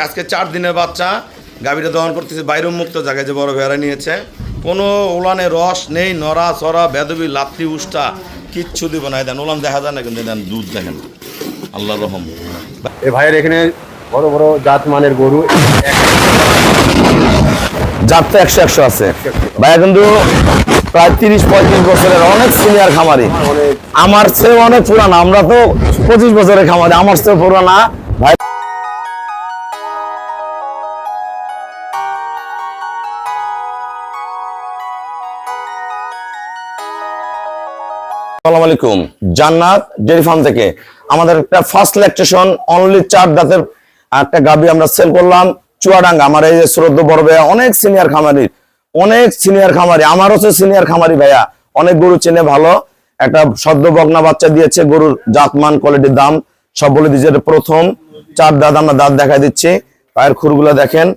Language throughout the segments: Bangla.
আজকে 4 দিনের বাচ্চা গাভীটা দহন করতেছে বাইরে মুক্ত জায়গায় যে বড় ভেড়া নিয়েছে। কোনো ওলানে রস নেই, নড়া চড়া বেদবি লাত্তি উষ্টা কিচ্ছু দিব না। দেন ওলান দেখা যায় না, কিন্তু দেন দুধ দেখেন আল্লাহর রহম। এই ভাইয়ের এখানে বড় বড় জাত মানের গরু, জাত তো 100 আছে ভাইয়া, কিন্তু প্রায় 30-35 বছরের অনেক সিনিয়র খামারি। আমার চেয়ে অনেক পুরানা, আমরা তো 25 বছরের খামারি, আমার চেয়ে পুরানা ভাই। আসসালামু আলাইকুম, জান্নাত ডেইরি ফার্ম থেকে আমাদের একটা ফার্স্ট ল্যাকটেশন অনলি 4 দাঁতের একটা গাভী আমরা সেল করলাম চুয়াডাঙ্গা। আমার এই যে শ্রদ্ধ বড় ভাইয়া অনেক সিনিয়র খামারি, আমারও হচ্ছে সিনিয়র খামারি ভাইয়া, অনেক গরু চেনে ভালো। একটা সদ্য বকনা বাচ্চা দিয়েছে, গরুর জাতমান কোয়ালিটির দাম সব বলে দিচ্ছে। প্রথম 4 দাঁত, আমরা দাঁত দেখাই দিচ্ছি। পায়ের খুরগুলো দেখেন,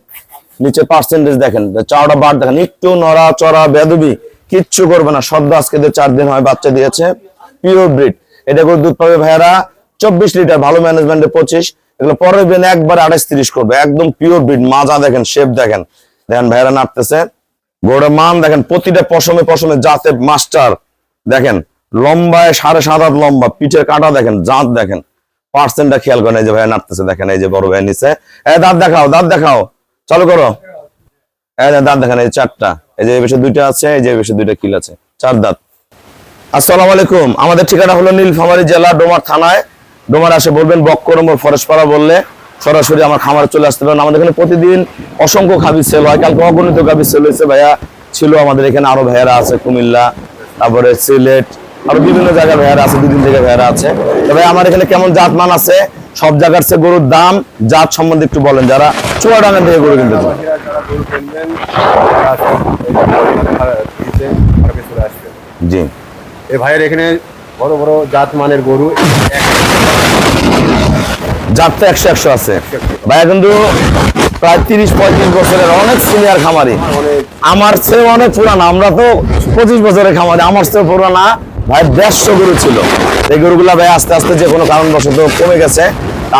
নিচে পার্সেন্টেজ দেখেন, চাওড়া বার দেখেন, একটু নড়া চড়া বেদবি কিচ্ছু করবে না। সদ্য আজকে 4 দিন হয় বাচ্চা দিয়েছে, পিওর ব্রিড। এটা করে দুধ পাবে ভাইয়ারা 24 লিটার, ভালো ম্যানেজমেন্টে 25। এগুলো পরের দিন একবার 28-30 করবে, একদম পিওর ব্রিড। মাজা দেখেন, শেপ দেখেন, দেখেন ভাইয়ারা নাড়তেছে। গোড়া মান দেখেন, প্রতিটা পশমে পশমে জাতে মাস্টার দেখেন, লম্বায় 7.5 হাত লম্বা, পিঠের কাটা দেখেন, জাত দেখেন, পার্সেন্টটা খেয়াল করেন। এই যে ভাইয়া নাড়তেছে দেখেন, এই যে বড় ভাইয়া নিচে। দাঁত দেখাও, চালু করো। দাঁত দেখেন, এই 4টা, এই যে বেশি 2টা আছে, এই যে বেশি 2টা কিল আছে, 4 দাঁত। আসসালামু আলাইকুম, আমাদের ঠিকানা হলো নীলফামারী জেলা ডোমার থানায়। ডোমার আসে বলবেন বক্করম্বর ফরেস্টপাড়া বললে সরাসরি আমার খামারে চলে আসতে পারেন। আমাদের এখানে প্রতিদিন অসংখ্য গাভী সেল হয়, কালকে অগণিত গাভী সেল হয়েছে ভাইয়া। ছিল আমাদের এখানে আরো ভাইয়ারা আছে, কুমিল্লা, তারপরে সিলেট, আরো বিভিন্ন জায়গায় ভাইয়ারা আছে, 2 দিন থেকে ভাইয়ারা আছে। তবে আমার এখানে কেমন জাত মান আছে, সব জায়গার চেয়ে গরুর দাম জাত সম্বন্ধে একটু বলেন, যারা চুয়াডাঙ্গা থেকে গরু কিনতে চান। জি, এই ভাইয়ের এখানে বড় বড় জাত মানের গরু, জাত তো 100 আছে ভাইয়া, কিন্তু প্রায় 30-35 বছরের অনেক সিনিয়র খামারি। আমার চেয়ে অনেক পুরানা, আমরা তো 25 বছরের খামারি, আমার চেয়ে পুরানা ভাই। 150 গরু ছিল। এই গরুগুলা ভাই আস্তে আস্তে যে কোনো কারণবশত কমে গেছে।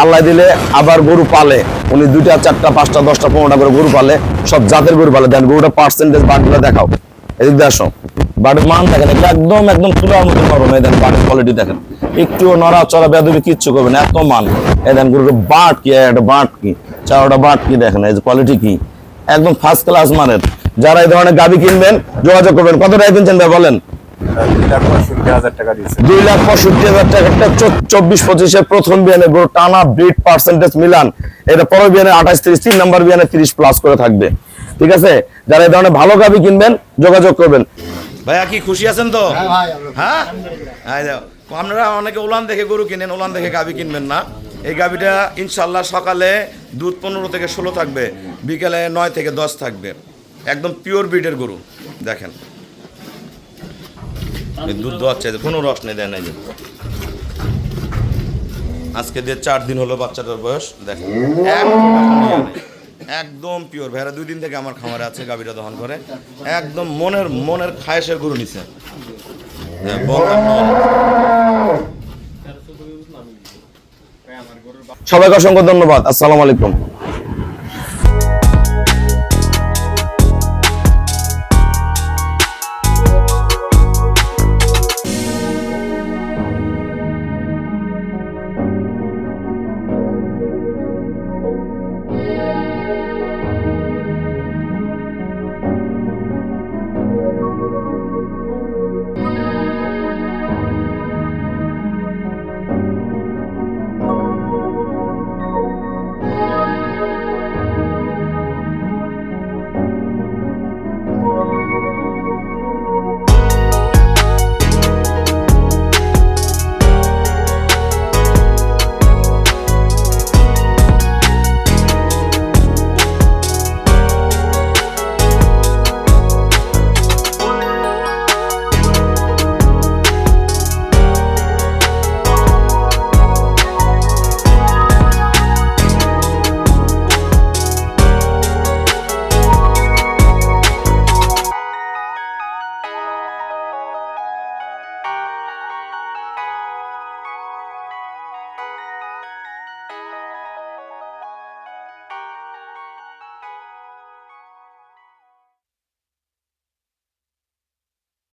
আল্লাহ দিলে আবার গরু পালে উনি, 2টা 4টা 5টা 10টা 15টা করে গরু পালে, সব জাতের গরু পালে। দেন গরুটা পার্সেন্টেজ বাটগুলো দেখাও, এদিক দিয়ে আসো। বাটের মান দেখেন, একদম তুলার মতো নরম। এই দেন বাটের কোয়ালিটি দেখেন, একটু নড়া চড়া বেদবি কিচ্ছু করবে না, এত মান। এই দেন গরুর বাট কি, একটা বাট কি, চারটা বাট কি দেখেন, এই যে কোয়ালিটি কি, একদম ফার্স্ট ক্লাস মানের। যারা এই ধরনের গাভী কিনবেন যোগাযোগ করবেন। কত টাকা কিনছেন ভাই বলেন? 2,65,000 টাকা দিয়েছে। 2,65,000 টাকা 24-25-এর প্রথম বিয়ানে গরু, টানা ব্রিড পার্সেন্টেজ মিলান। এটা পরের বিয়ানে 28-30, 3 নাম্বার বিয়ানে 30+ করে থাকবে। ঠিক আছে, যারা এই ধরনের ভালো গাভী কিনবেন যোগাযোগ করবেন। ভাইয়া কি খুশি আছেন তো? হ্যাঁ, আপনারা অনেকে উলান দেখে গরু কিনেন, উলান দেখে গাভী কিনবেন না। এই গাভীটা ইনশাল্লাহ সকালে দুধ 15 থেকে 16 থাকবে, বিকেলে 9 থেকে 10 থাকবে। একদম পিওর ব্রিডের গরু দেখেন, দুধ দোয়াচ্ছে, কোনো রস নেই, দেয় নাই। আজকে 4 দিন হলো বাচ্চাটার বয়স দেখেন, একদম পিওর ভেড়া। 2 দিন থেকে আমার খামারে আছে, গাভীটা দহন করে। একদম মনের খায়েশের গরু নিছে। সবাইকে অসংখ্য ধন্যবাদ। আসসালামু আলাইকুম।